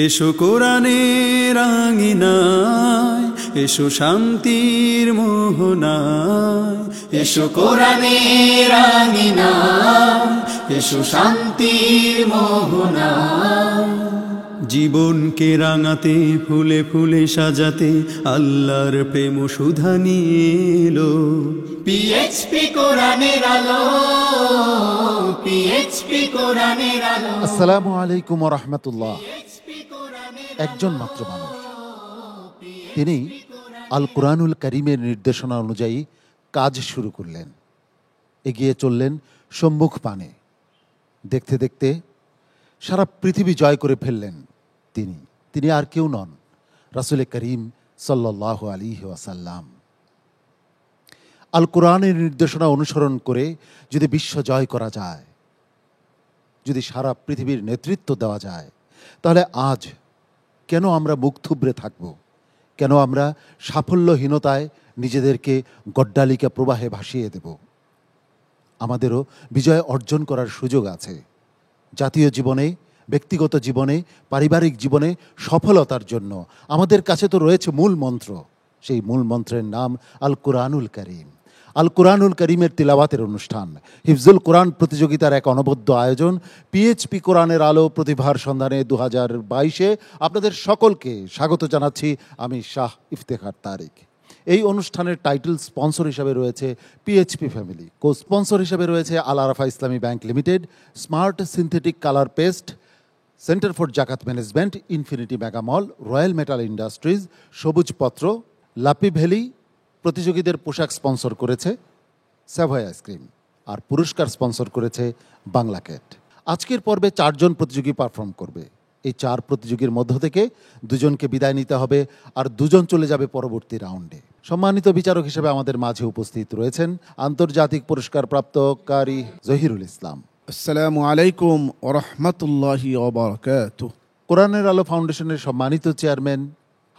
এসো কোরআনের আঙিনায়, এসো শান্তির মোহনায়, এসো কোরআনের আঙিনায়, এসো শান্তির মোহনায়। জীবনকে রাঙাতে, ফুলে ফুলে সাজাতে আল্লাহর প্রেম সুধা নিয়ে এলো পিএইচপি কোরআনের আলো, পিএইচপি কোরআনের আলো। আসসালামু আলাইকুম ওয়া রাহমাতুল্লাহ। একজন মাত্র মানুষ, তিনি আল কুরআনুল কারীমের নির্দেশনা অনুযায়ী কাজ শুরু করলেন, এগিয়ে চললেন সম্মুখ পানে। দেখতে দেখতে সারা পৃথিবী জয় করে ফেললেন। তিনি আর কেউ নন, রাসূল করিম সাল্লাল্লাহু আলাইহি ওয়াসাল্লাম। আল কুরআনের নির্দেশনা অনুসরণ করে যদি বিশ্ব জয় করা যায়, যদি সারা পৃথিবীর নেতৃত্ব দেওয়া যায়, তাহলে আজ কেন আমরা মুখ থুবড়ে থাকব? কেন আমরা সাফল্যহীনতায় নিজেদেরকে গড্ডালিকা প্রবাহে ভাসিয়ে দেব? আমাদেরও বিজয় অর্জন করার সুযোগ আছে। জাতীয় জীবনে, ব্যক্তিগত জীবনে, পারিবারিক জীবনে সফলতার জন্য আমাদের কাছে তো রয়েছে মূল মন্ত্র। সেই মূল মন্ত্রের নাম আল কুরআনুল কারীম। আল কুরআনুল কারীমের তিলাওয়াতের অনুষ্ঠান, হিফজুল কোরআন প্রতিযোগিতার এক অনবদ্য আয়োজন পিএইচপি কোরআনের আলো প্রতিভার সন্ধানে 2022-এ আপনাদের সকলকে স্বাগত জানাচ্ছি। আমি শাহ ইফতেখার তারিক। এই অনুষ্ঠানের টাইটেল স্পন্সর হিসাবে রয়েছে পিএইচপি ফ্যামিলি, কো স্পন্সর হিসাবে রয়েছে Al Arafah Islami bank limited, smart synthetic colour paste, centre for Zakat management, infinity mega mall, royal metal industries, Sabuj Patra, লাপি valley. প্রতিযোগীদের পোশাক স্পন্সর করেছে স্যাভয় আইসক্রিম, আর পুরস্কার স্পন্সর করেছে বাংলা ক্যাট। আজকের পর্বে 4 জন প্রতিযোগী পারফর্ম করবে। এই 4 প্রতিযোগীর মধ্য থেকে 2 জনকে বিদায় নিতে হবে, আর 2 জন চলে যাবে পরবর্তী রাউন্ডে। সম্মানিত বিচারক হিসেবে আমাদের মাঝে উপস্থিত রয়েছেন আন্তর্জাতিক পুরস্কার প্রাপ্ত কারি জহিরুল ইসলাম। আসসালামু আলাইকুম ওয়া রাহমাতুল্লাহি ওয়া বারাকাতুহু। কোরআনের আলো ফাউন্ডেশনের সম্মানিত চেয়ারম্যান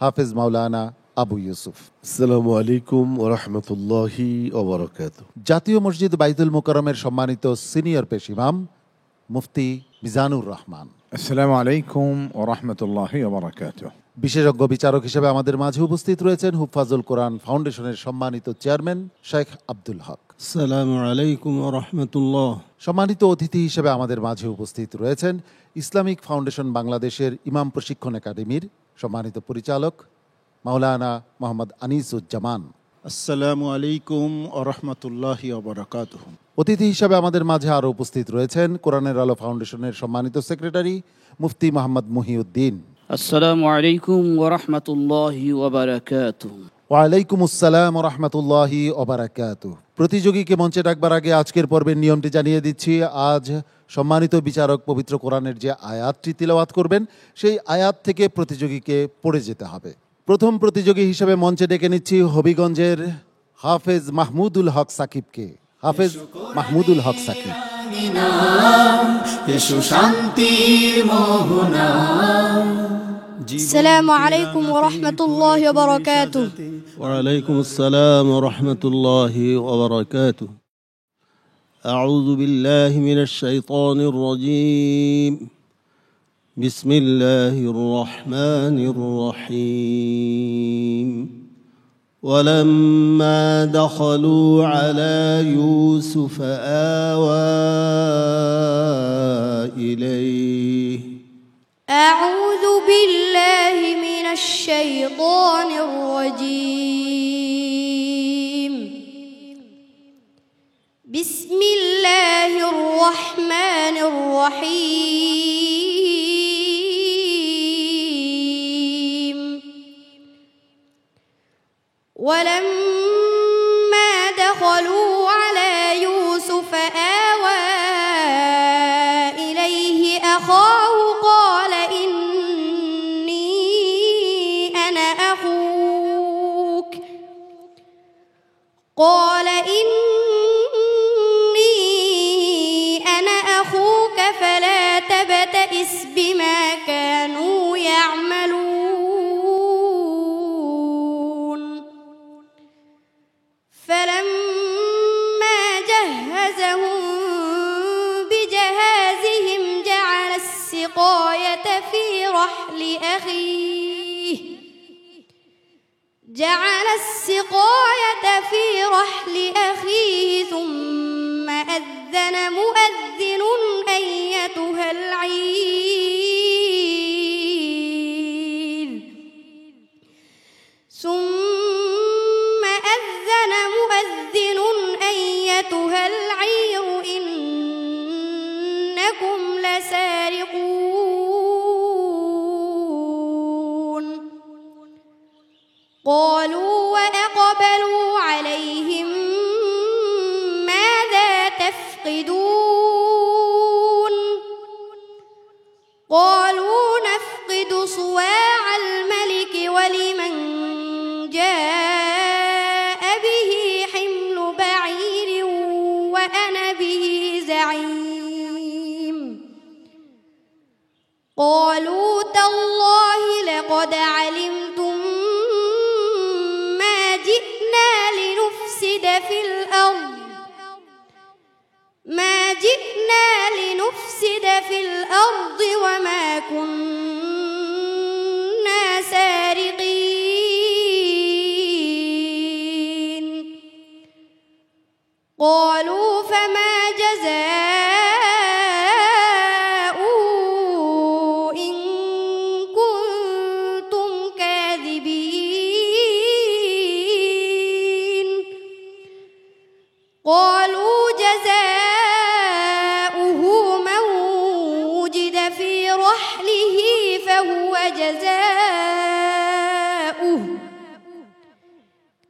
হাফেজ মাওলানা আবু ইউসুফ। আসসালামু আলাইকুম ওয়া রাহমাতুল্লাহি ওয়া বারাকাতুহু। জাতীয় মসজিদ বাইতুল মুকাররমের সম্মানিত সিনিয়র পেশ ইমাম মুফতি মিজানুর রহমান। আসসালামু আলাইকুম ওয়া রাহমাতুল্লাহি ওয়া বারাকাতুহু। বিশেষজ্ঞ বিচারক হিসেবে আমাদের মাঝে উপস্থিত রয়েছেন হুফাজুল কোরআন ফাউন্ডেশনের সম্মানিত চেয়ারম্যান শেখ আব্দুল হক। আসসালামু আলাইকুম ওয়া রাহমাতুল্লাহ। সম্মানিত অতিথি হিসেবে আমাদের মাঝে উপস্থিত রয়েছেন ইসলামিক ফাউন্ডেশন বাংলাদেশের ইমাম প্রশিক্ষণ একাডেমির সম্মানিত পরিচালক মাওলানা মোহাম্মদ আনিসুজ্জামান। আসসালামু আলাইকুম ওয়া রাহমাতুল্লাহি ওয়া বারাকাতুহু। অতিথি হিসাবে আমাদের মাঝে আরও উপস্থিত রয়েছেন কোরআনের আলো ফাউন্ডেশনের সম্মানিত সেক্রেটারি মুফতি মোহাম্মদ মুহিউদ্দিন। আসসালামু আলাইকুম ওয়া রাহমাতুল্লাহি ওয়া বারাকাতুহু। ওয়ালাইকুম আসসালাম ওয়া রাহমাতুল্লাহি ওয়া বারাকাতুহু। প্রতিযোগীকে মঞ্চে ডাকবার আগে আজকের পর্বের নিয়মটি জানিয়ে দিচ্ছি। আজ সম্মানিত বিচারক পবিত্র কোরআনের যে আয়াতটি তিলাওয়াত করবেন, সেই আয়াত থেকে প্রতিযোগীকে পড়ে যেতে হবে। প্রথম প্রতিযোগী হিসেবে মঞ্চে ডেকে নিচ্ছি হবিগঞ্জের হাফেজ মাহমুদুল হক সাকিবকে। হাফেজ মাহমুদুল হক সাকিব। এসো শান্তির মোহনায়। আসসালামু আলাইকুম ওয়া রাহমাতুল্লাহি ওয়া বারাকাতুহু। ওয়া আলাইকুম আসসালাম ওয়া রাহমাতুল্লাহি ওয়া বারাকাতুহু। আউযু বিল্লাহি মিনাশ শাইতানির রাজীম। বিসমিল্লাহির রহমানির রহিম। ولما دخلوا على يوسف آوى إليه. أعوذ بالله من الشيطان الرجيم. بسم الله الرحمن الرحيم. ولما دخلوا على يوسف آوى إليه أخاه قال إني أنا أخوك. قال إني أنا أخوك فلا تبتئس بما كانوا يعملون. جعل السقاية في رحل أخيه ثم أذن مؤذن أيتها العير ثم أذن مؤذن أيتها العير إنكم لسارقون قالوا وأقبلوا عليهم ماذا تفقدون قالوا نفقد صواع الملك ولمن جاء به حمل بعير وأنا به زعيم قالوا تالله لقد علمتم ما جئنا لنفسد في الأرض وما كنا سارقين قالوا فما جزاؤه إن كنتم كاذبين قالوا جزاؤه من وجد في رحله فهو جزاؤه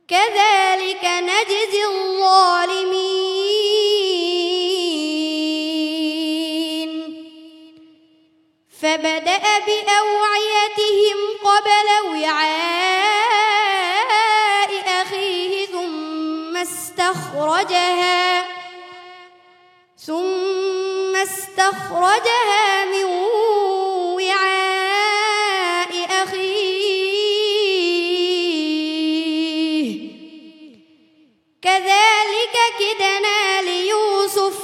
كذلك نجزي الظالمين فبدأ بأوعيتهم قبل وعاء أخيه ثم استخرجها من وعاء أخيه كذلك كدنا ليوسف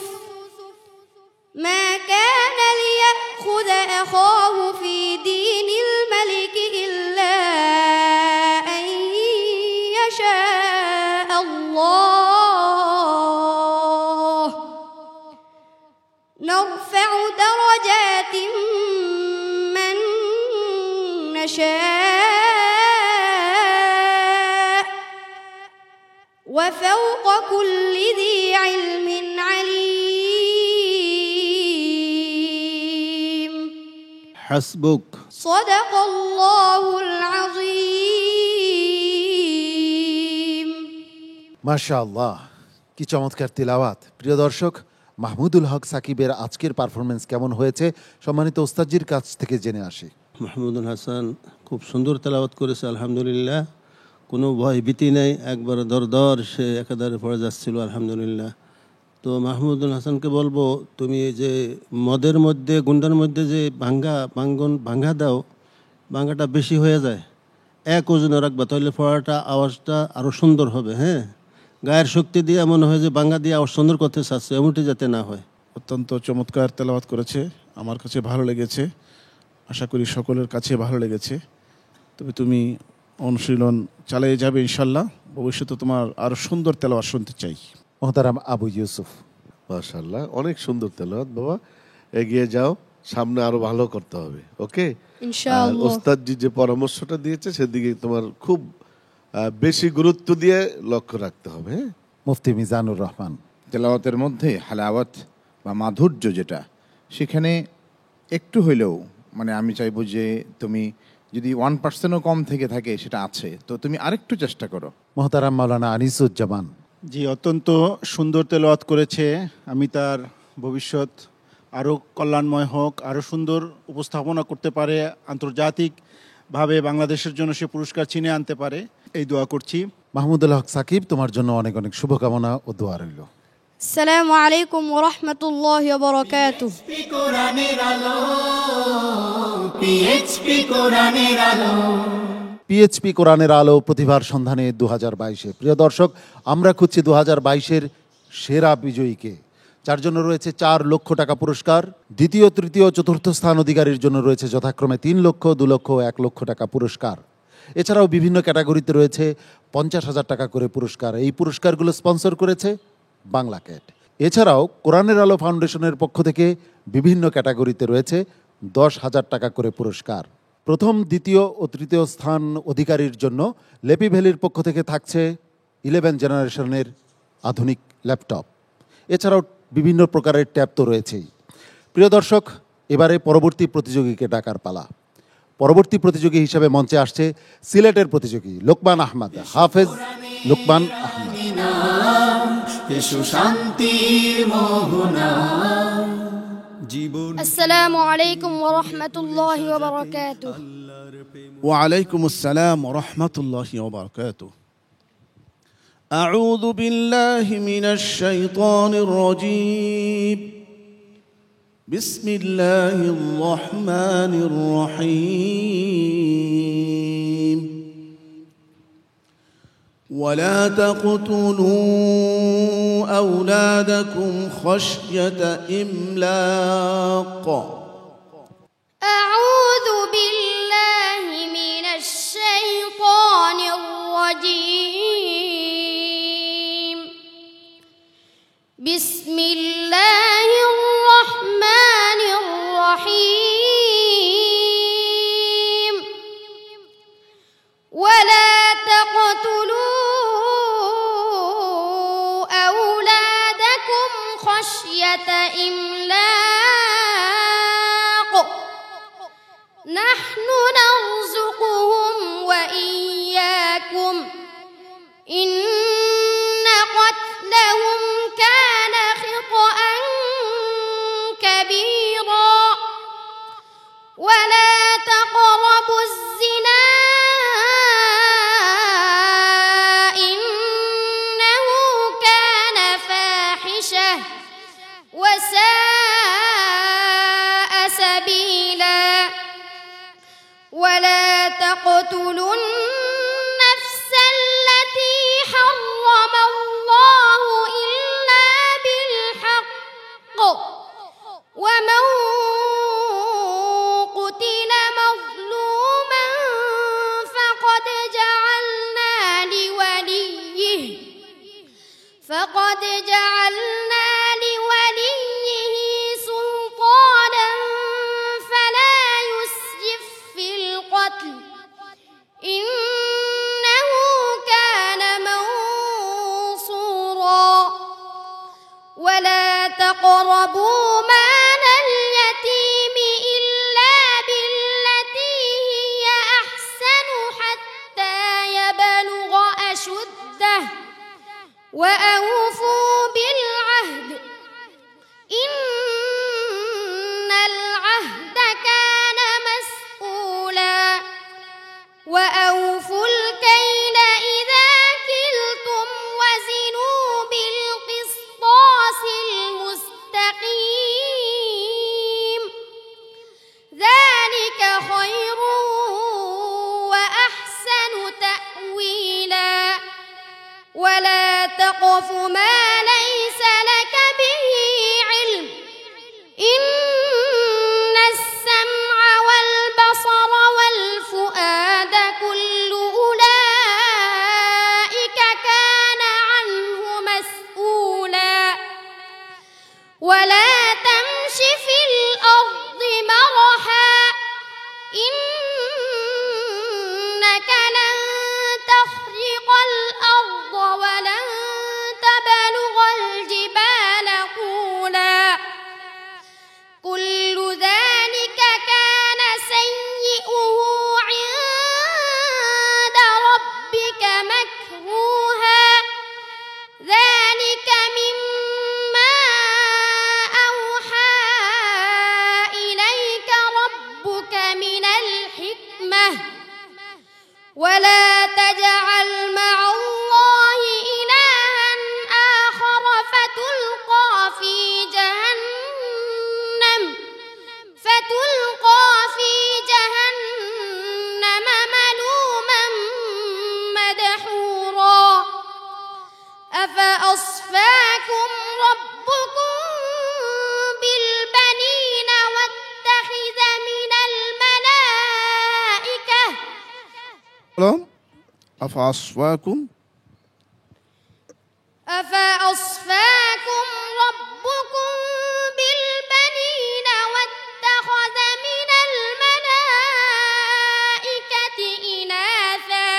ما كان ليأخذ أخاه في دين الملك إلا أن يشاء الله نرفع درجات من نشاء وفوق كل ذي علم عليم حسبك صدق الله العظيم মাশাআল্লাহ, কি চমৎকার তিলাওয়াত। প্রিয় দর্শক, মাহমুদুল হক সাকিবের আজকের পারফরমেন্স কেমন হয়েছে সম্মানিত ওস্তাদজির কাছ থেকে জেনে আসি। মাহমুদুল হাসান খুব সুন্দর তেলাওয়াত করেছে, আলহামদুলিল্লাহ। কোনো ভয় ভীতি নেই, একবার দর সে একাধারে পড়ে যাচ্ছিল, আলহামদুলিল্লাহ। তো মাহমুদুল হাসানকে বলবো, তুমি যে মদের মধ্যে গুন্ডার মধ্যে যে ভাঙ্গা দাও, ভাঙ্গাটা বেশি হয়ে যায়, এক ওজনে রাখবা, তাহলে পড়াটা আওয়াজটা আরও সুন্দর হবে। হ্যাঁ, গায়ের শক্তি দিয়ে মনে হয় যে ভাঙ্গা দিয়ে আওয়াজ সুন্দর করতে চাচ্ছে, এমনটি যাতে না হয়। অত্যন্ত চমৎকার তেলাওয়াত করেছে, আমার কাছে ভালো লেগেছে, আশা করি সকলের কাছে ভালো লেগেছে। তবে তুমি অনুশীলন চালিয়ে যাবে ইনশাল্লাহ, ভবিষ্যতে তোমার আরও সুন্দর তেলাওয়াত শুনতে চাই। মোহতারাম আবু ইউসুফ। মাশাআল্লাহ, অনেক সুন্দর তেলাওয়াত বাবা, এগিয়ে যাও, সামনে আরো ভালো করতে হবে। ওকে, ইনশাআল্লাহ। ওস্তাদজি যে পরামর্শটা দিয়েছে সেদিকে তোমার খুব বেশি গুরুত্ব দিয়ে লক্ষ্য রাখতে হবে। হ্যাঁ, মুফতি মিজানুর রহমান। তেলাওয়াতের মধ্যে হালাওয়াত বা মাধুর্য যেটা, সেখানে একটু হইলেও মানে আমি চাইবো যে তুমি যদি 1%ও কম থেকে থাকে সেটা আছে, তো তুমি আরেকটু চেষ্টা করো। মোহতারাম মাওলানা আনিসুজ্জামান। জি, অত্যন্ত সুন্দর তেলাওয়াত করেছে। আমি তার ভবিষ্যৎ আরও কল্যাণময় হোক, আরও সুন্দর উপস্থাপনা করতে পারে, আন্তর্জাতিকভাবে বাংলাদেশের জন্য সে পুরস্কার ছিনিয়ে আনতে পারে, এই দোয়া করছি। মাহমুদুল হক সাকিব, তোমার জন্য অনেক অনেক শুভকামনা ও দোয়া রইল। السلام عليكم ورحمة الله وبركاته কোরআনের আলো, পিএইচপি কোরআনের আলো। পিএইচপি কোরআনের আলো প্রতিভার সন্ধানে 2022। প্রিয় দর্শক, আমরা খুঁজছি 2022-এর সেরা বিজয়ীকে, যার জন্য রয়েছে 4 লক্ষ টাকা পুরস্কার। দ্বিতীয়, তৃতীয়, চতুর্থ স্থান অধিকারীর জন্য রয়েছে যথাক্রমে 3 লক্ষ, 2 লক্ষ, 1 লক্ষ টাকা পুরস্কার। এছাড়াও বিভিন্ন ক্যাটাগরিতে রয়েছে 50,000 টাকা করে পুরস্কার। এই পুরস্কারগুলো স্পন্সর করেছে বাংলা ক্যাট। এছাড়াও কোরআনের আলো ফাউন্ডেশনের পক্ষ থেকে বিভিন্ন ক্যাটাগরিতে রয়েছে 10,000 টাকা করে পুরস্কার। প্রথম, দ্বিতীয় ও তৃতীয় স্থান অধিকারীর জন্য লেপি ভ্যালির পক্ষ থেকে থাকছে 11 জেনারেশনের আধুনিক ল্যাপটপ। এছাড়াও বিভিন্ন প্রকারের ট্যাব তো রয়েছেই। প্রিয় দর্শক, এবারে পরবর্তী প্রতিযোগীকে ডাকার পালা। পরবর্তী প্রতিযোগী হিসেবে মঞ্চে আসছে সিলেটের প্রতিযোগী লোকমান আহমদ, হাফেজ লোকমান আহমদ। আসসালামু আলাইকুম ওয়া রাহমাতুল্লাহি ওয়া বারাকাতুহু। وعليكم السلام ورحمة الله وبركاته. أعوذ بالله من الشيطان الرجيم. بسم الله الرحمن الرحيم. ولا تقتلوا أولادكم خشية إملاق. أعوذ بالله من الشيطان الرجيم. بسم الله الرحمن الرحيم. ولا تقتلوا أولادكم خشية إملاق. نحن نرزقهم وإياكم. إن قتلهم كان خطأ كبيرا. ولا تقربوا الزنا إنه كان فاحشة وساء سبيلا. ولا تقتلوا النفس التي حرم الله إلا بالحق. ومن قتل مظلوما فقد جعلنا لوليه سلطانا فلا يسرف في القتل إنه كان منصورا. ولا تقربوا مال اليتيم إلا بالتي هي أحسن حتى يبلغ أشده. وأوفوا بالعهد إن العهد كان مسؤولا. وأوفوا الكيل إذا كلتم وزنوا بالقسطاس المستقيم. ذلك خير وأحسن تأويلا. ولا تقف ما ليس لك به علم. إن السمع والبصر والفؤاد كل أولئك كان عنه مسؤولا. ولا تمش في الأرض مرحا إنك لن تخرق الأرض ولن تبلغ الجبال طولا. كل ذلك كان سيئه عند ربك مكروها. ذلك مما أوحى إليك ربك من الحكمة. ولا تجعل مع الله إلها آخر فتلقى في جهنم ملوما مدحورا. أفأصفاكم ربكم আফা আসফাকুম أفأصفاكم ربكم بالبنين واتخذ من الملائكة إناثا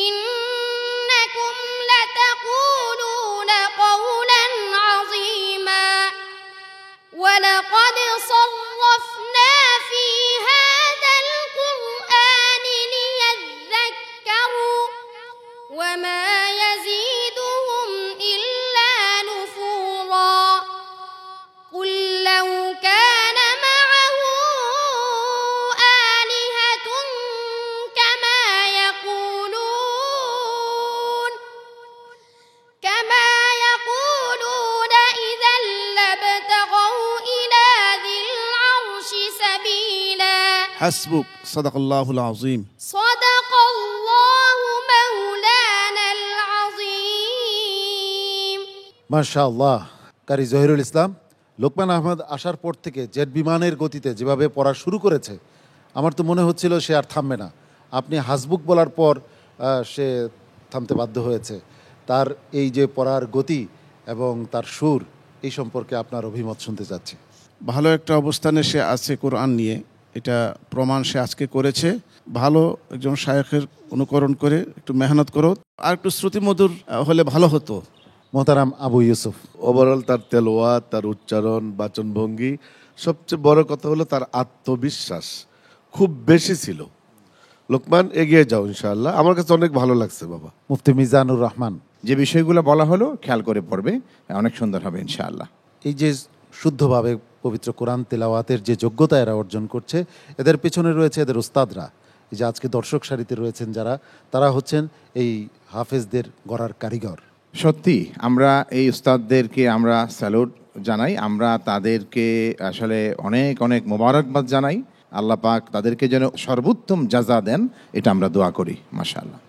إنكم لتقولون قولا عظيما ولقد صرفنا في هذا القرآن ليذكروا وما يزيدهم إلا نفورا قل لو كان معه آلهة كما يقولون إذا لابتغوا إلى ذي العرش سبيلا হাসবুক সাদাকাল্লাহুল আযীম। صدق الله مولانا العظيم মাশাআল্লাহ। কারি জহিরুল ইসলাম, লোকমান আহমদ আসার পর থেকে জেট বিমানের গতিতে যেভাবে পড়া শুরু করেছে, আমার তো মনে হচ্ছিল সে আর থামবে না। আপনি হাসবুক বলার পর সে থামতে বাধ্য হয়েছে। তার এই যে পড়ার গতি এবং তার সুর, এই সম্পর্কে আপনার অভিমত শুনতে চাচ্ছি। ভালো একটা অবস্থানে সে আছে কোরআন নিয়ে, এটা প্রমাণ সে আজকে করেছে। ভালো একজন শায়েখের অনুকরণ করে একটু মেহনত করো, আর একটু শ্রুতিমধুর হলে ভালো হতো। মোহতারাম আবু ইউসুফ, ওভারঅল তার তেলাওয়াত, তার উচ্চারণ, বাচনভঙ্গি, সবচেয়ে বড় কথা হলো তার আত্মবিশ্বাস খুব বেশি ছিল। লোকমান, এগিয়ে যাও ইনশাআল্লাহ। আমার কাছে অনেক ভালো লাগছে বাবা। মুফতি মিজানুর রহমান, যে বিষয়গুলো বলা হলো খেয়াল করে পড়বে, অনেক সুন্দর হবে ইনশাআল্লাহ। এই যে শুদ্ধভাবে পবিত্র কোরআন তেলাওয়াতের যে যোগ্যতা এরা অর্জন করছে, এদের পেছনে রয়েছে এদের উস্তাদরা। এই যে আজকে দর্শক সারিতে রয়েছেন যারা, তারা হচ্ছেন এই হাফেজদের গড়ার কারিগর। সত্যি আমরা এই উস্তাদদেরকে আমরা স্যালুট জানাই, আমরা তাদেরকে আসলে অনেক অনেক মোবারকবাদ জানাই। আল্লাহ পাক তাদেরকে যেন সর্বোত্তম জাযা দেন, এটা আমরা দোয়া করি। মাশাআল্লাহ।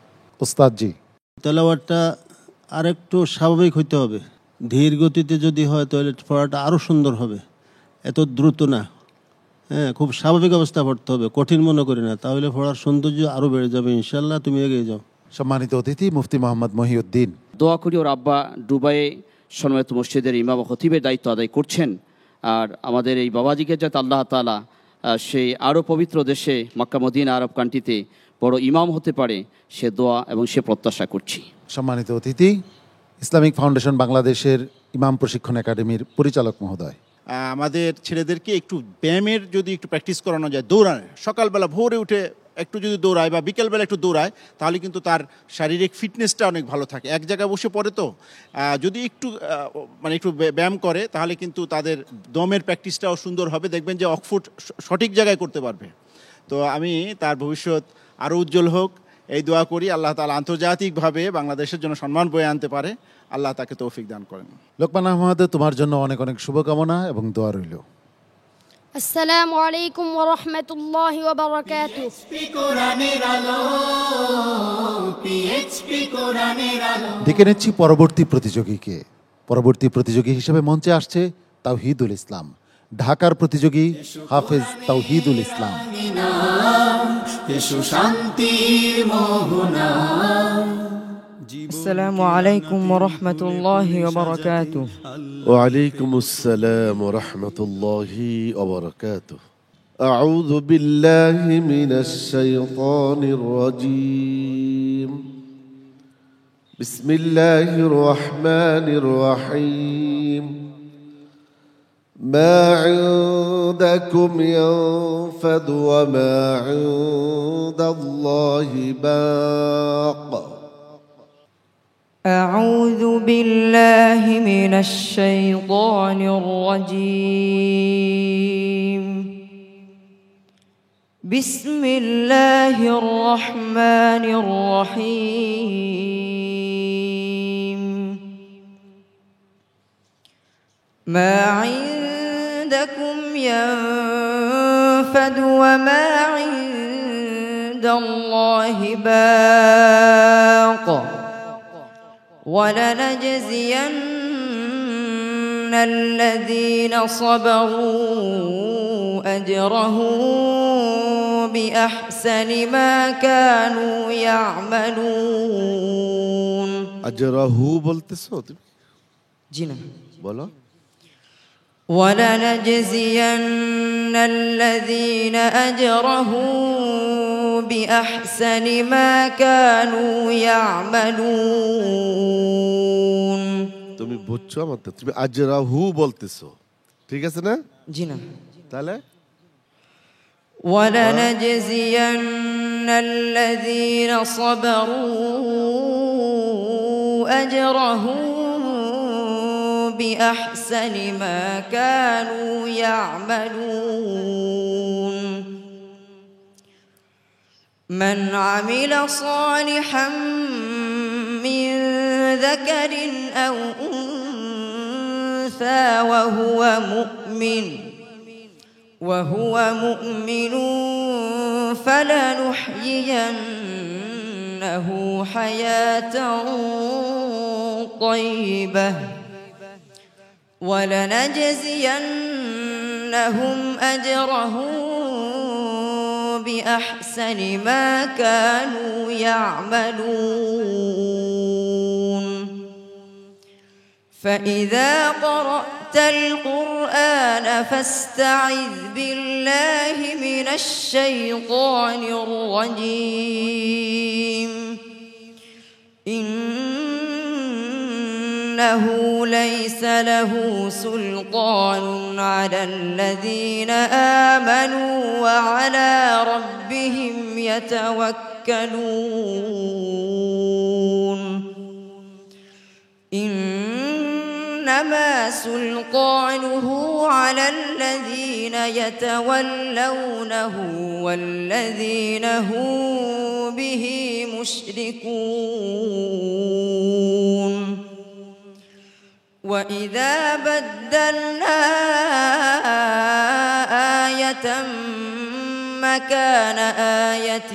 উস্তাদজি, তেলাওয়াতটা আরেকটু স্বাভাবিক হইতে হবে। ধীর গতিতে যদি হয় তাহলে পড়াটা আরও সুন্দর হবে, এত দ্রুত না। হ্যাঁ, খুব স্বাভাবিক অবস্থা পড়তে হবে, কঠিন মনে করি না, তাহলে পড়ার সৌন্দর্য আরও বেড়ে যাবে ইনশাল্লাহ। তুমি এগিয়ে যাও। সম্মানিত অতিথি মুফতি মোহাম্মদ মহিউদ্দিন, দোয়া করি ওর আব্বা দুবাইয়ে সম্মানিত মসজিদের ইমাম ও খতিবের দায়িত্ব আদায় করছেন, আর আমাদের এই বাবাজিকে যাতে আল্লাহ তাআলা সেই আরও পবিত্র দেশে মক্কা মদিনা আরব কান্ট্রিতে বড় ইমাম হতে পারে, সে দোয়া এবং সে প্রত্যাশা করছি। সম্মানিত অতিথি ইসলামিক ফাউন্ডেশন বাংলাদেশের ইমাম প্রশিক্ষণ একাডেমির পরিচালক মহোদয়, আমাদের ছেলেদেরকে একটু ব্যায়ামের যদি একটু প্র্যাকটিস করানো যায়, দৌড়ানো, সকালবেলা ভোরে উঠে একটু যদি দৌড়ায় বা বিকেলবেলা একটু দৌড়ায়, তাহলে কিন্তু তার শারীরিক ফিটনেসটা অনেক ভালো থাকে। এক জায়গায় বসে পড়ে তো, যদি একটু মানে একটু ব্যায়াম করে, তাহলে কিন্তু তাদের দমের প্র্যাকটিসটাও সুন্দর হবে। দেখবেন যে অকফুট সঠিক জায়গায় করতে পারবে। তো আমি তার ভবিষ্যৎ আরও উজ্জ্বল হোক এই দোয়া করি। আল্লাহ তাআলা আন্তর্জাতিকভাবে বাংলাদেশের জন্য সম্মান বয়ে আনতে পারে, আল্লাহ তাকে তৌফিক দান করেন। লোকমান আহমদ, তোমার জন্য অনেক অনেক শুভকামনা এবং দোয়া রইল। السلام عليكم ورحمة الله وبركاته দেখে নিচ্ছি পরবর্তী প্রতিযোগীকে। পরবর্তী প্রতিযোগী হিসেবে মঞ্চে আসছে তাওহীদুল ইসলাম, ঢাকার প্রতিযোগী হাফেজ তাওহীদুল ইসলাম। السلام عليكم ورحمة الله وبركاته. وعليكم السلام ورحمة الله وبركاته. أعوذ بالله من الشيطان الرجيم. بسم الله الرحمن الرحيم. ما عندكم ينفد وما عند الله باق. أعوذ بالله من الشيطان الرجيم. بسم الله الرحمن الرحيم. ما عندكم ينفد وما عند الله باق. ولنجزين الذين صبروا أجرهم بأحسن ما كانوا يعملون আজরাহু বলতেছো তুমি, جنا বলো। ولنجزين الذين أجرهوا بأحسن ما كانوا يعملون তুমি বুঝছো আমার তো, তুমি আজরাহু বলতেছো, ঠিক আছে না? جنا তাহলে ولنجزين الذين صبروا أجرهم بأحسن ما كانوا يعملون من عمل صالحا من ذكر أو أنثى وهو مؤمن فلنحيينه حياة طيبة ولنجزينهم أجرهم بأحسن ما كانوا يعملون فإذا قرأت القرآن فاستعذ بالله من الشيطان الرجيم إنه ليس له سلطان على الذين آمنوا وعلى ربهم يتوكلون إنما سلطانه على الذين يتولونه والذين هم به مشركون وإذا بدلنا آية مكان آية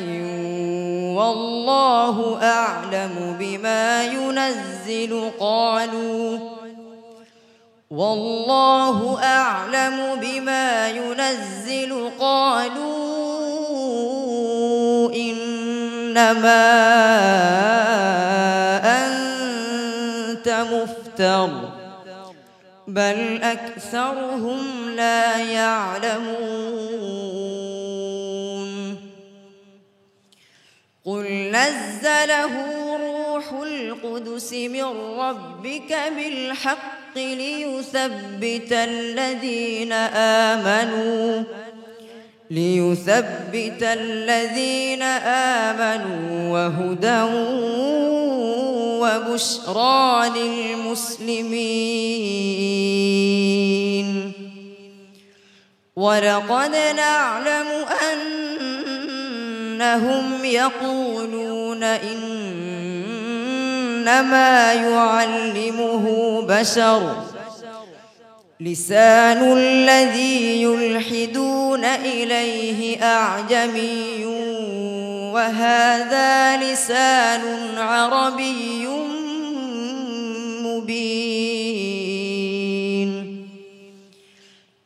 والله أعلم بما ينزل قالوا إنما أنت مفتر بل أكثرهم لا يعلمون قل نزله روح القدس من ربك بالحق ليثبت الذين آمنوا وهدى وبشرى للمسلمين ولقد نعلم أنهم يقولون إنما يعلمه بشر لسان الذي يلحدون إليه أعجمي وهذا لسان عربي مبين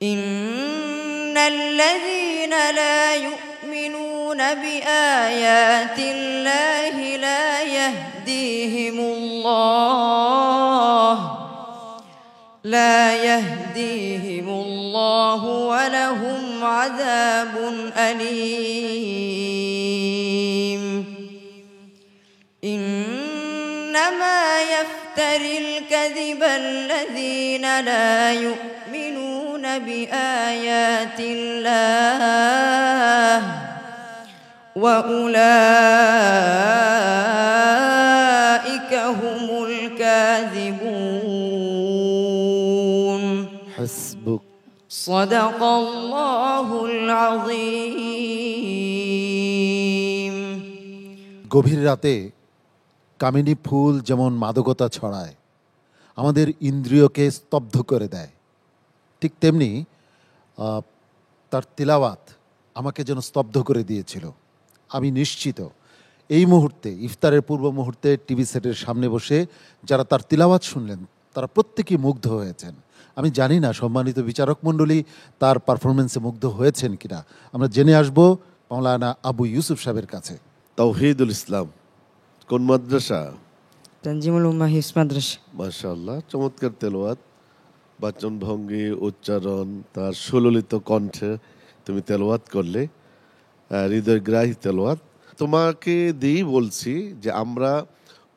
إن الذين لا يؤمنون بآيات الله لا يهديهم الله ولهم عذاب أليم إنما يفتري الكذب الذين لا يؤمنون بآيات الله وأولئك هم الكاذبون হাসবুক। صدق الله العظيم গভীর রাতে কামিনী ফুল যেমন মাদকতা ছড়ায়, আমাদের ইন্দ্রিয়কে স্তব্ধ করে দেয়, ঠিক তেমনি তার তিলাওয়াত আমাকে যেন স্তব্ধ করে দিয়েছিল। আমি নিশ্চিত এই মুহূর্তে, ইফতারের পূর্ব মুহূর্তে টিভি সেটের সামনে বসে যারা তার তিলাওয়াত শুনলেন তারা প্রত্যেকেই মুগ্ধ হয়েছেন। আমি জানি না সম্মানিত বিচারক মণ্ডলী তার পারফরমেন্সে মুগ্ধ হয়েছেন কিনা, আমরা জেনে আসব মাওলানা আবু ইউসুফ সাহেবের কাছে। তাওহীদুল ইসলাম কোন মাদ্রাসা? تنظيم الأمة হিফজ মাদ্রাসা। মাশাআল্লাহ, চমৎকার তেলাওয়াত, বাচন ভঙ্গি, উচ্চারণ, তার সুললিত কণ্ঠে তুমি তেলাওয়াত করলে, হৃদয়গ্রাহী তেলাওয়াত। তোমাকে দিয়েই বলছি যে আমরা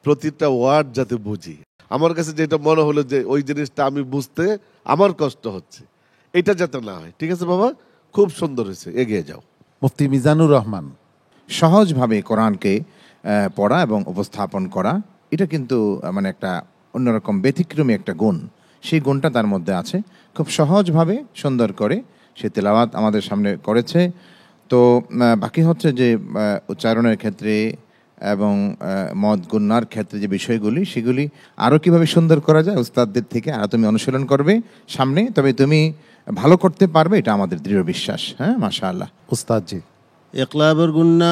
প্রতিটা ওয়ার্ড যাতে বুঝি। আমার কাছে যেটা মনে হলো যে ওই জিনিসটা আমি বুঝতে আমার কষ্ট হচ্ছে, এটা যাতে না হয়। ঠিক আছে বাবা, খুব সুন্দর হয়েছে, এগিয়ে যাও। মুফতি মিজানুর রহমান। সহজভাবে কোরআনকে পড়া এবং উপস্থাপন করা, এটা কিন্তু মানে একটা অন্যরকম ব্যতিক্রমী একটা গুণ। সেই গুণটা তার মধ্যে আছে। খুব সহজভাবে সুন্দর করে সে তেলাওয়াত আমাদের সামনে করেছে। তো বাকি হচ্ছে যে উচ্চারণের ক্ষেত্রে এবং মদ গুন্নার ক্ষেত্রে যে বিষয়গুলি, সেগুলি আরও কীভাবে সুন্দর করা যায় উস্তাদদের থেকে আরও তুমি অনুশীলন করবে সামনে, তবে তুমি ভালো করতে পারবে, এটা আমাদের দৃঢ় বিশ্বাস। হ্যাঁ, মাশাআল্লাহ। উস্তাদ জি। ইকলাবের গুন্না,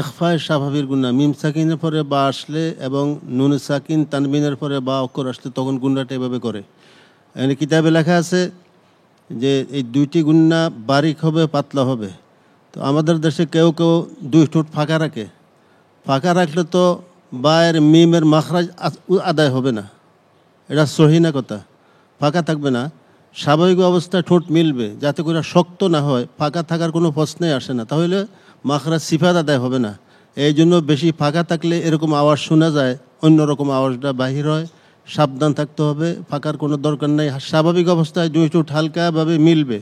ইখফায় স্বাভাবিক গুন্না, মিম সাকিনের পরে বা আসলে এবং নুন সাকিন তানবিনের পরে বা অক্ষর আসলে তখন গুন্নাটা এভাবে করে। এখানে কিতাবে লেখা আছে যে এই দুইটি গুন্না বারিক হবে, পাতলা হবে। তো আমাদের দেশে কেউ কেউ দুই ঠোঁট ফাঁকা রাখে। ফাঁকা রাখলে তো বায়ের মিমের মাখরাজ আদায় হবে না, এটা সহি না কথা। ফাঁকা থাকবে না, স্বাভাবিক অবস্থায় ঠোঁট মিলবে, যাতে করে শক্ত না হয়। ফাঁকা থাকার কোনো প্রশ্নই আসে না, তাহলে মাখরাজ সিফাত আদায় হবে না। এই জন্য বেশি ফাঁকা থাকলে এরকম আওয়াজ শোনা যায়, অন্যরকম আওয়াজটা বাহির হয়। সাবধান থাকতে হবে, ফাঁকার কোনো দরকার নেই। স্বাভাবিক অবস্থায় দুই ঠোঁট হালকাভাবে মিলবে,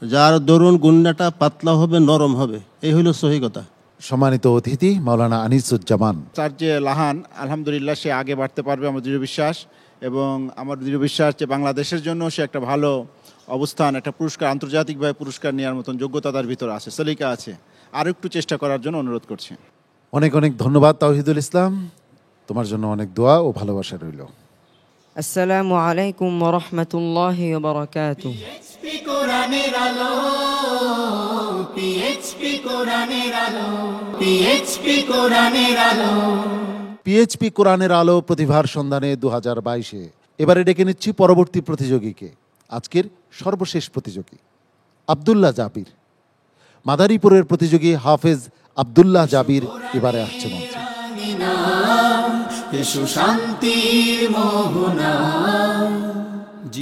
যার দরুন গুন্নাটা পাতলা হবে, নরম হবে। এই হলো সহি কথা। সম্মানিত অতিথি মাওলানা আনিসুজ্জামান। তার যে লাহান, আলহামদুলিল্লাহ সে আগে বাড়তে পারবে, আমার দৃঢ় বিশ্বাস। এবং আমার দৃঢ় বিশ্বাস যে বাংলাদেশের জন্য সে একটা ভালো অবস্থান, একটা পুরস্কার, আন্তর্জাতিকভাবে পুরস্কার নেওয়ার মতন যোগ্যতা তার ভিতরে আছে, সলিকা আছে। আর একটু চেষ্টা করার জন্য অনুরোধ করছি। অনেক অনেক ধন্যবাদ তাওহিদুল ইসলাম, তোমার জন্য অনেক দোয়া ও ভালোবাসা রইল। আসসালামু আলাইকুম ওয়া রাহমাতুল্লাহি ওয়া বারাকাতুহু। পিএইচপি কোরআনের আলো প্রতিভার সন্ধানে 2022-এ এবারে ডেকে নিচ্ছি পরবর্তী প্রতিযোগীকে। আজকের সর্বশেষ প্রতিযোগী আব্দুল্লাহ জাবির। মাদারীপুরের প্রতিযোগী হাফেজ আব্দুল্লাহ জাবির এবারে আসছে মঞ্চে।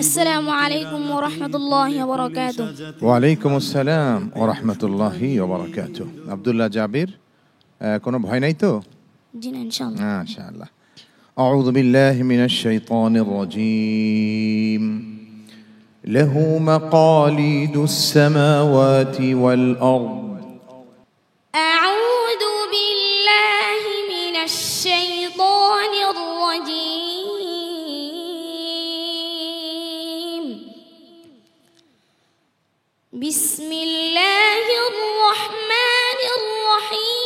السلام عليكم ورحمة الله وبركاته. ওয়ালাইকুম আসসালাম ওয়া রাহমাতুল্লাহি ওয়া বারাকাতুহু। আব্দুল্লাহ জাবির, কোনো ভয় নাই তো? جينا إن شاء الله. মাশাআল্লাহ। আউযু বিল্লাহি মিনাশ শাইতানির রাজীম। লাহু মাকালিদুস সামাওয়াতি ওয়াল আরদ। أعوذ بالله من الشيطان الرجيم. بسم الله الرحمن الرحيم.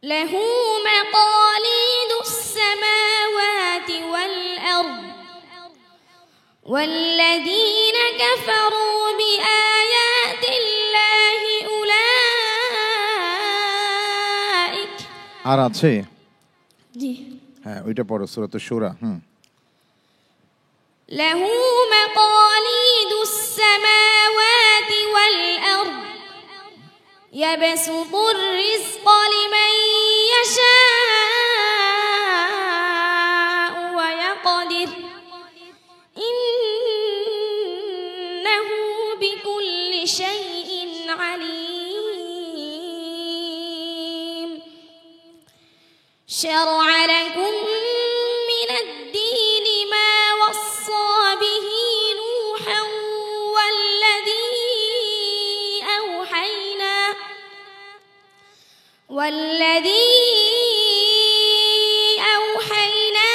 له مقاليد السماوات والأرض والذين كفروا بآيات الله أولئك. আর আছে? জি। হ্যাঁ, ওইটা পড়ো, সূরাতুশ শুরা। له مقاليد السماوات والأرض يبسط الرزق لمن يشاء ويقدر إنه بكل شيء عليم. شرع لكم من الدين ما وصى به نوحا والذي أوحينا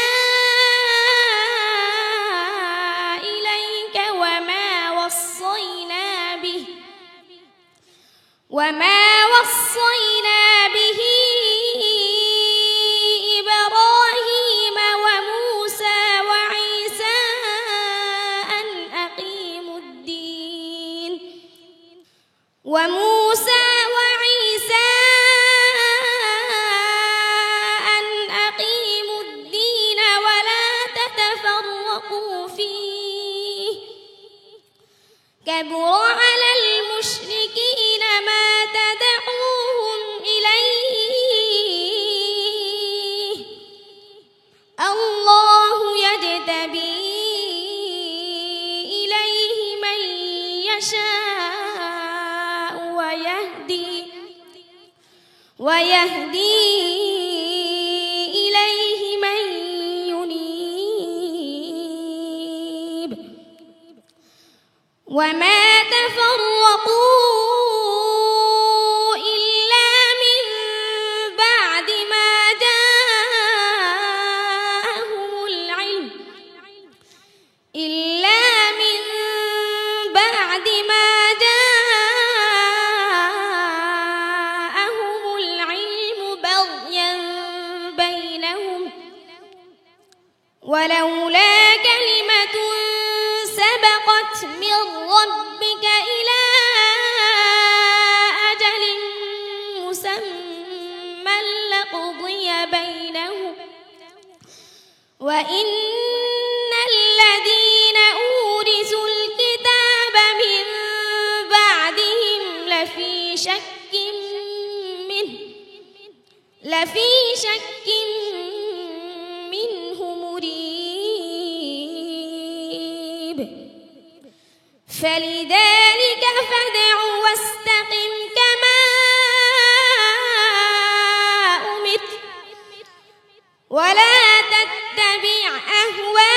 إليك وما وصينا به إبراهيم وموسى وعيسى أن أقيموا الدين ولا تتفرقوا فيه كبر على المشركين ما تدعوهم إليه الله يجتبي إليه من يشاء ويهدي إليه من ينيب وما تفرقوا إلا من بعد ما جاءهم العلم بغيا بينهم ولولا كلمة سبقت من ربك إلى أجل مسمى لقضي بينهم وإن الذين أورثوا الكتاب من بعدهم لفي شك منه مريب فلذلك فادع واستقم كما أمرت ولا تتبع أهواءهم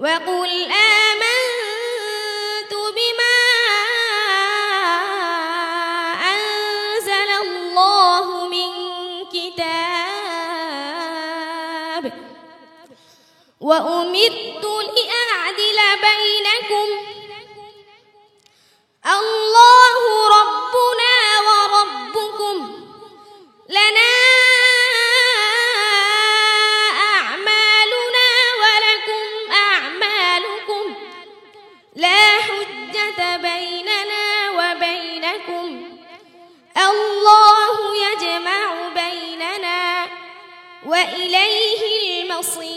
وقل آمنت بما أنزل الله من كتاب وأمرت لأعدل بينكم الله ربنا وربكم لنا أعمالنا ولكم أعمالكم لا حجة بيننا وبينكم الله يجمع بيننا وإليه المصير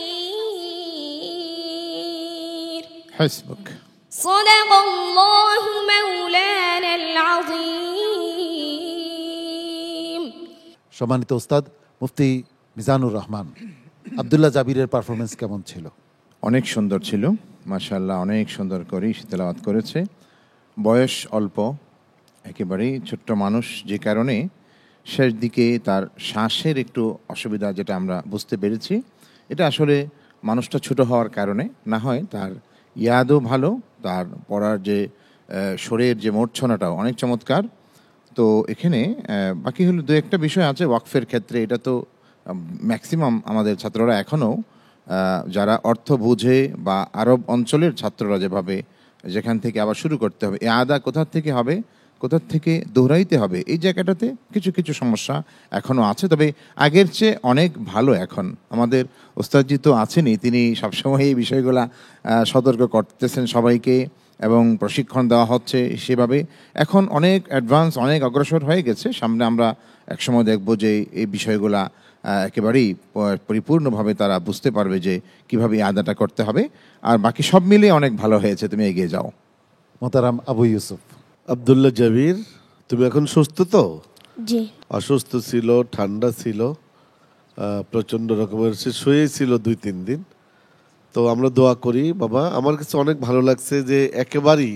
حسبك. صدق الله مولانا العظيم সম্মানিত ওস্তাদ মুফতি মিজানুর রহমান, আব্দুল্লাহ জাবিরের পারফরমেন্স কেমন ছিল? অনেক সুন্দর ছিল, মাশাআল্লাহ, অনেক সুন্দর করেই সে তেলাওয়াত করেছে। বয়স অল্প, একেবারেই ছোট্ট মানুষ, যে কারণে শেষ দিকে তার শ্বাসের একটু অসুবিধা, যেটা আমরা বুঝতে পেরেছি। এটা আসলে মানুষটা ছোট হওয়ার কারণে, না হয় তার ইয়াদও ভালো, তার পড়ার যে সুরের যে মূর্ছনাটাও অনেক চমৎকার। তো এখানে বাকি হলো দু একটা বিষয় আছে ওয়াকফের ক্ষেত্রে। এটা তো ম্যাক্সিমাম আমাদের ছাত্ররা এখনও যারা অর্থ বুঝে, বা আরব অঞ্চলের ছাত্ররা যেভাবে যেখান থেকে আবার শুরু করতে হবে, এ আদা কোথা থেকে হবে, কোথা থেকে দোহরাইতে হবে, এই জায়গাটাতে কিছু কিছু সমস্যা এখনও আছে। তবে আগের চেয়ে অনেক ভালো এখন। আমাদের ওস্তাদজি তো আছেনই, তিনি সবসময় এই বিষয়গুলা সতর্ক করতেছেন সবাইকে, এবং প্রশিক্ষণ দেওয়া হচ্ছে সেভাবে। এখন অনেক অ্যাডভান্স, অনেক অগ্রসর হয়ে গেছে। সামনে আমরা একসময় দেখব যে এই বিষয়গুলা একেবারেই পরিপূর্ণভাবে তারা বুঝতে পারবে যে কীভাবে এই আদাটা করতে হবে। আর বাকি সব মিলিয়ে অনেক ভালো হয়েছে, তুমি এগিয়ে যাও। মোহতারাম আবু ইউসুফ। আব্দুল্লাহ জাবির, তুমি এখন সুস্থ তো? জি অসুস্থ ছিল, ঠান্ডা ছিল, প্রচণ্ড রকমের, সে শুয়েছিল 2-3 দিন। তো আমরা দোয়া করি বাবা। আমার কাছে অনেক ভালো লাগছে যে একেবারেই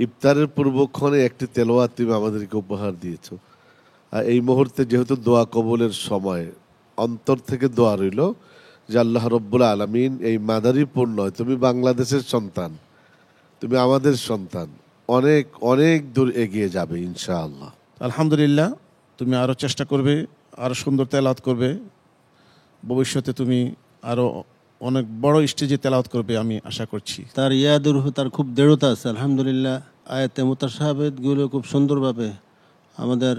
ইফতারের পূর্বক্ষণে একটি তেলাওয়াত তুমি আমাদেরকে উপহার দিয়েছো। আর এই মুহূর্তে যেহেতু দোয়া কবুলের সময়, অন্তর থেকে দোয়া রইল যে আল্লাহ রব্বুল আলামিন এই মাদারীপুর নয়, তুমি বাংলাদেশের সন্তান, তুমি আমাদের সন্তান, অনেক অনেক দূর এগিয়ে যাবে ইনশাআল্লাহ। আলহামদুলিল্লাহ, তুমি আরও চেষ্টা করবে, আরও সুন্দর তেলাওয়াত করবে। ভবিষ্যতে তুমি আরও অনেক বড় স্টেজে তেলাওয়াত করবে আমি আশা করছি। তার ইয়াদুর, তার খুব দৃঢ়তা আছে আলহামদুলিল্লাহ। আয়াতে মুতাশাবিহগুলো খুব সুন্দরভাবে আমাদের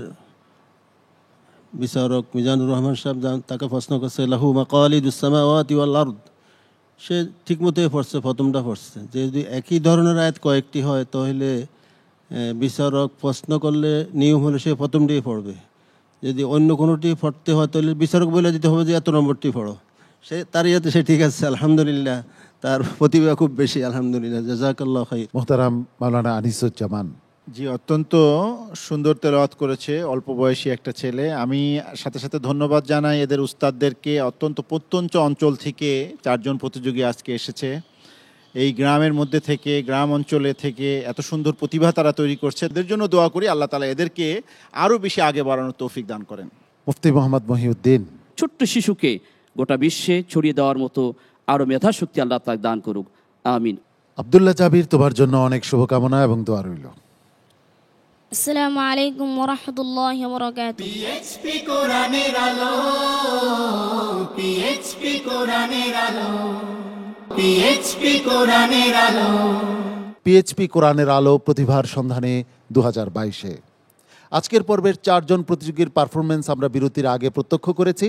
বিচারক মিজানুর রহমান সাহেব তাকে প্রশ্ন করছে, লাহু মাকালিদুস সামাওয়াতি ওয়াল আরদ, সে ঠিকমতোই পড়ছে, প্রথমটা পড়ছে। যে যদি একই ধরনের আয়াত কয়েকটি হয় তাহলে বিচারক প্রশ্ন করলে নিয়ম হলে সে প্রথমটি পড়বে। যদি অন্য কোনোটি পড়তে হয় তাহলে বিচারক বলে দিতে হবে যে এত নম্বরটি পড়ো। তার ইয়েতে সে ঠিক আছে, আলহামদুলিল্লাহ, তার প্রতিভা খুব বেশি, আলহামদুলিল্লাহ। জাযাকাল্লাহ খাইর। মোহতারাম মাওলানা আনিসুজ্জামান, জি, অত্যন্ত সুন্দর তেলাওয়াত করেছে অল্প বয়সী একটা ছেলে। আমি সাথে সাথে ধন্যবাদ জানাই এদের উস্তাদদেরকে। অত্যন্ত প্রত্যন্ত অঞ্চল থেকে 4 জন প্রতিযোগী আজকে এসেছে। এই গ্রামের মধ্যে থেকে, গ্রাম অঞ্চলে থেকে এত সুন্দর প্রতিভা তারা তৈরি করছে। এদের জন্য দোয়া করি আল্লাহ তাআলা এদেরকে আরও বেশি আগে বাড়ানোর তৌফিক দান করেন। মুফতি মোহাম্মদ মহিউদ্দিন, ছোট্ট শিশুকে গোটা বিশ্বে ছড়িয়ে দেওয়ার মতো আরও মেধাশক্তি আল্লাহ তাকে দান করুক, আমিন। আব্দুল্লাহ জাবির, তোমার জন্য অনেক শুভকামনা এবং দোয়া রইল। আসসালামু আলাইকুম ওয়া রাহমাতুল্লাহি ওয়া বারাকাতুহু। পিএইচপি কোরআনের আলো, পিএইচপি কোরআনের আলো, পিএইচপি কোরআনের আলো। পিএইচপি কোরআনের আলো প্রতিভার সন্ধানে 2022-এ আজকের পর্বের 4 জন প্রতিযোগীর পারফরমেন্স আমরা বিরতির আগে প্রত্যক্ষ করেছি।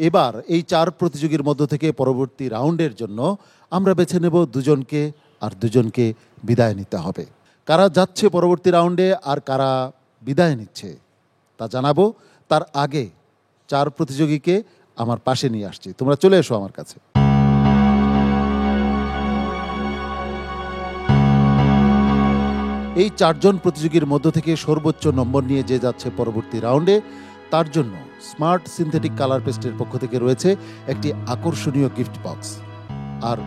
এবার এই 4 প্রতিযোগীর মধ্য থেকে পরবর্তী রাউন্ডের জন্য আমরা বেছে নেব 2 জনকে, আর 2 জনকে বিদায় নিতে হবে। কারা যাচ্ছে পরবর্তী রাউন্ডে আর কারা বিদায় নিচ্ছে তা জানাবো। তার আগে 4 প্রতিযোগীকে আমার পাশে নিয়ে আসছি, তোমরা চলে এসো আমার কাছে। এই 4 জন প্রতিযোগীর মধ্য থেকে সর্বোচ্চ নম্বর নিয়ে যে যাচ্ছে পরবর্তী রাউন্ডে, তার জন্য স্মার্ট সিনথেটিক কালার পেস্টের পক্ষ থেকে রয়েছে একটি আকর্ষণীয় গিফট বক্স। আর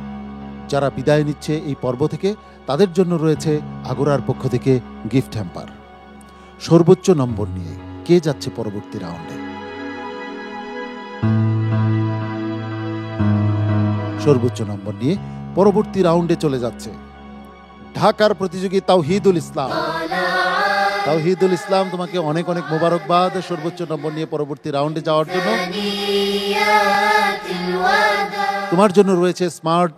যারা বিদায় নিচ্ছে এই পর্ব থেকে, তাদের জন্য রয়েছে আগোরার পক্ষ থেকে গিফট হ্যাম্পার। সর্বোচ্চ নম্বর নিয়ে কে যাচ্ছে পরবর্তী রাউন্ডে? সর্বোচ্চ নম্বর নিয়ে পরবর্তী রাউন্ডে চলে যাচ্ছে ঢাকার প্রতিযোগী তাওহিদুল ইসলাম। তাওহিদুল ইসলাম, তোমাকে অনেক অনেক মোবারকবাদ সর্বোচ্চ নম্বর নিয়ে পরবর্তী রাউন্ডে যাওয়ার জন্য। তোমার জন্য রয়েছে স্মার্ট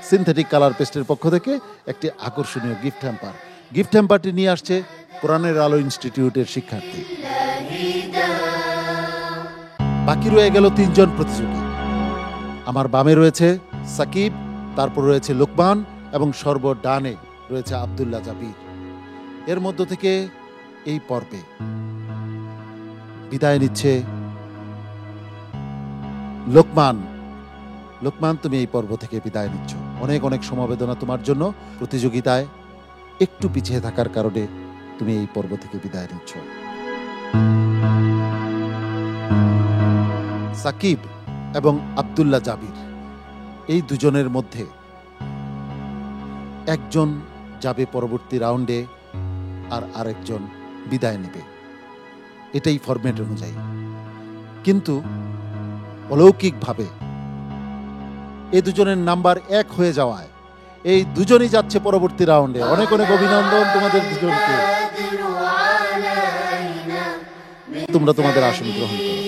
সিনথেটিক কালার পেস্টের পক্ষ থেকে একটি আকর্ষণীয় গিফট হ্যাম্পার। গিফট হ্যাম্পারটি নিয়ে আসছে কোরআনের আলো ইনস্টিটিউটের শিক্ষার্থী। বাকি রয়ে গেল 3 জন প্রতিযোগী। আমার বামে রয়েছে সাকিব, তারপর রয়েছে লোকমান এবং সর্বডানে রয়েছে আব্দুল্লাহ জাবির। এর মধ্য থেকে এই পর্বে বিদায় নিচ্ছে লোকমান। লোকমান, তুমি এই পর্ব থেকে বিদায় নিচ্ছ। অনেক অনেক সমবেদনা তোমার জন্য। প্রতিযোগিতায় একটু পিছিয়ে থাকার কারণে তুমি এই পর্ব থেকে বিদায় নিচ্ছ। সাকিব এবং আব্দুল্লাহ জাবির, এই 2 জনের মধ্যে একজন যাবে পরবর্তী রাউন্ডে আর আরেকজন বিদায় নেবে, এটাই ফরম্যাট অনুযায়ী। কিন্তু অলৌকিকভাবে এই 2 জনের নাম্বার 1 হয়ে যাওয়ায় এই 2 জনই যাচ্ছে পরবর্তী রাউন্ডে। অনেক অনেক অভিনন্দন তোমাদের 2 জনকে। তোমরা তোমাদের আসন গ্রহণ করো।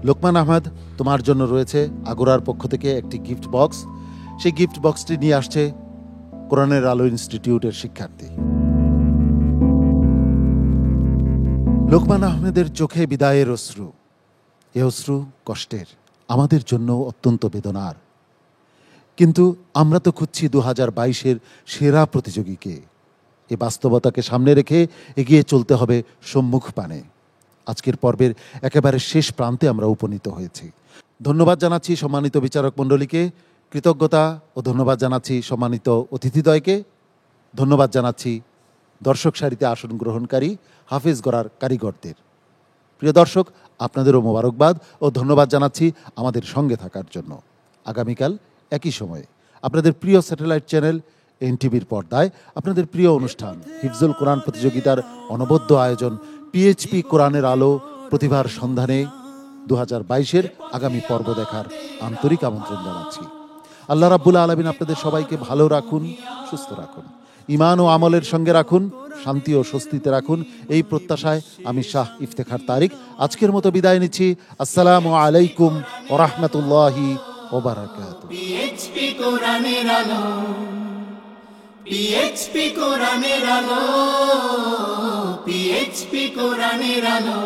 লোকমান আহমদ, তোমার জন্য রয়েছে আগোরার পক্ষ থেকে একটি গিফট বক্স। সেই গিফট বক্সটি নিয়ে আসছে কোরআনের আলো ইনস্টিটিউটের শিক্ষার্থী। লোকমান আহমেদের চোখে বিদায়ের অশ্রু। এ অশ্রু কষ্টের, আমাদের জন্য অত্যন্ত বেদনার। কিন্তু আমরা তো খুঁজছি 2022-এর সেরা প্রতিযোগীকে। এ বাস্তবতাকে সামনে রেখে এগিয়ে চলতে হবে সম্মুখ পানে। আজকের পর্বের একেবারে শেষ প্রান্তে আমরা উপনীত হয়েছি। ধন্যবাদ জানাচ্ছি সম্মানিত বিচারক মণ্ডলীকে, কৃতজ্ঞতা ও ধন্যবাদ জানাচ্ছি সম্মানিত অতিথিদ্বয়কে, ধন্যবাদ জানাচ্ছি দর্শক সারিতে আসন গ্রহণকারী হাফেজ গড়ার কারিগরদের। প্রিয় দর্শক, আপনাদেরও মোবারকবাদ ও ধন্যবাদ জানাচ্ছি আমাদের সঙ্গে থাকার জন্য। আগামীকাল একই সময়ে আপনাদের প্রিয় স্যাটেলাইট চ্যানেল এনটিভির পর্দায় আপনাদের প্রিয় অনুষ্ঠান হিফজুল কোরআন প্রতিযোগিতার অনবদ্য আয়োজন পিএইচপি কোরআনের আলো প্রতিভার সন্ধানে 2022-এর আগামী পর্ব দেখার আন্তরিক আমন্ত্রণ জানাচ্ছি। আল্লাহ রাব্বুল আলামিন আপনাদের সবাইকে ভালো রাখুন, সুস্থ রাখুন, ঈমান ও আমলের সঙ্গে রাখুন, শান্তি ও স্বস্তিতে রাখুন। এই প্রত্যাশায় আমি শাহ ইফতেখার তারিক আজকের মতো বিদায় নিচ্ছি। আসসালামু আলাইকুম ওয়া রাহমাতুল্লাহি ওয়া বারাকাতুহু। পিএইচপি কোরআনের আলো, পিএইচপি কোরআনের আলো, পিএইচপি কোরআনের আলো।